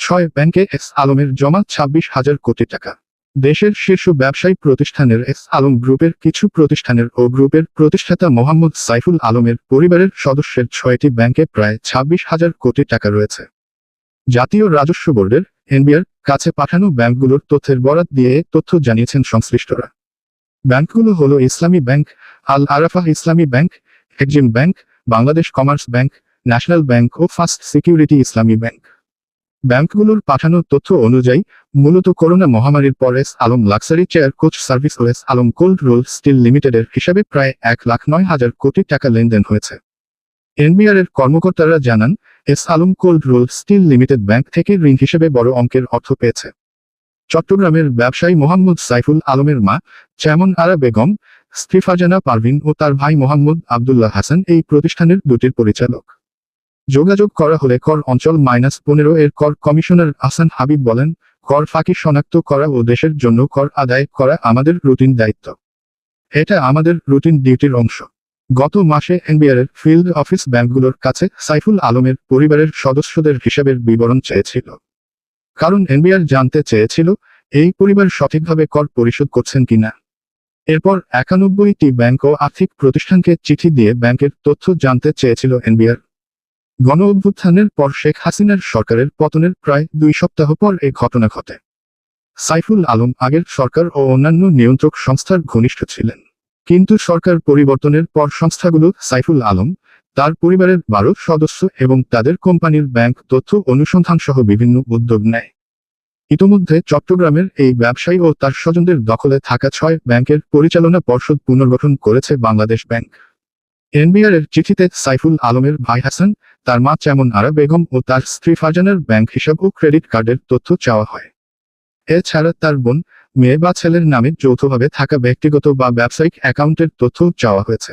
6 ব্যাংকে এস আলমের জমা 26,000 কোটি টাকা। দেশের শীর্ষ ব্যবসায়ী প্রতিষ্ঠানের এস আলম গ্রুপের কিছু প্রতিষ্ঠানের ও গ্রুপের প্রতিষ্ঠাতা মোহাম্মদ সাইফুল আলমের পরিবারের সদস্যের 6টি ব্যাংকে প্রায় 26,000 কোটি টাকা রয়েছে। জাতীয় রাজস্ব বোর্ডের এনবিআর কাছে পাঠানো ব্যাংকগুলোর তথ্যের বরাত দিয়ে তথ্য জানিয়েছেন সংশ্লিষ্টরা। ব্যাংকগুলো হলো ইসলামী bank, Al Arafah Islami bank, Exim bank, Bangladesh commerce bank, national bank ও ফার্স্ট সিকিউরিটি ইসলামী ব্যাংক। ব্যাংকগুলোর পাঠানো তথ্য অনুযায়ী মূলত করোনা মহামারীর পর S Alam luxury chair coach service ও S Alam cold roll steel লিমিটেডের হিসাবে প্রায় 1,09,000 কোটি টাকা লেনদেন হয়েছে। এনবিআর এর কর্মকর্তারা জানান, S Alam cold roll steel limited bank থেকে ঋণ হিসেবে বড় অঙ্কের অর্থ পেয়েছে। চট্টগ্রামের ব্যবসায়ী মোহাম্মদ সাইফুল আলমের মা চেয়ারম্যান আরা বেগম, স্ত্রী ফারজানা পারভিন ও তার ভাই মোহাম্মদ আবদুল্লাহ হাসান এই প্রতিষ্ঠানের দুটির পরিচালক। যোগাযোগ করা হলে কর অঞ্চল -15 এর কর কমিশনার আহসান হাবিব বলেন, কর ফাঁকি শনাক্ত করা ও দেশের জন্য কর আদায় করা আমাদের রুটিন দায়িত্ব। এটা আমাদের রুটিন ডিউটির অংশ। গত মাসে এনবিআর এর ফিল্ড অফিস ব্যাংকগুলোর কাছে সাইফুল আলমের পরিবারের সদস্যদের হিসাবের বিবরণ চেয়েছিল। কারণ এনবিআর জানতে চেয়েছিল এই পরিবার সঠিকভাবে কর পরিশোধ করছেন কিনা। এরপর 91টি ব্যাংক ও আর্থিক প্রতিষ্ঠানকে চিঠি দিয়ে ব্যাংকের তথ্য জানতে চেয়েছিল এনবিআর। গণ অভ্যুত্থানের পর শেখ হাসিনার সরকারের পতনের প্রায় 2 সপ্তাহ পর এ ঘটনা ঘটে। সাইফুল আলম আগের সরকার ও অন্যান্য নিয়ন্ত্রক সংস্থার ঘনিষ্ঠ ছিলেন, কিন্তু সরকার পরিবর্তনের পর সংস্থাগুলো সাইফুল আলম, তার পরিবারের 12 সদস্য এবং তাদের কোম্পানির ব্যাংক তথ্য অনুসন্ধান সহ বিভিন্ন উদ্যোগ নেয়। ইতোমধ্যে চট্টগ্রামের এই ব্যবসায়ী ও তার স্বজনদের দখলে থাকা 6 ব্যাংকের পরিচালনা পর্ষদ পুনর্গঠন করেছে বাংলাদেশ ব্যাংক। এনবিআর এর চিঠিতে সাইফুল আলমের ভাই হাসান, তার মা চেয়ারম্যান আরা বেগম ও তার স্ত্রী ফারজানার ব্যাংক হিসাব ও ক্রেডিট কার্ডের তথ্য চাওয়া হয়। এছাড়া তার বোন, মেয়ে বা ছেলের নামে যৌথভাবে থাকা ব্যক্তিগত বা ব্যবসায়িক অ্যাকাউন্টের তথ্য চাওয়া হয়েছে।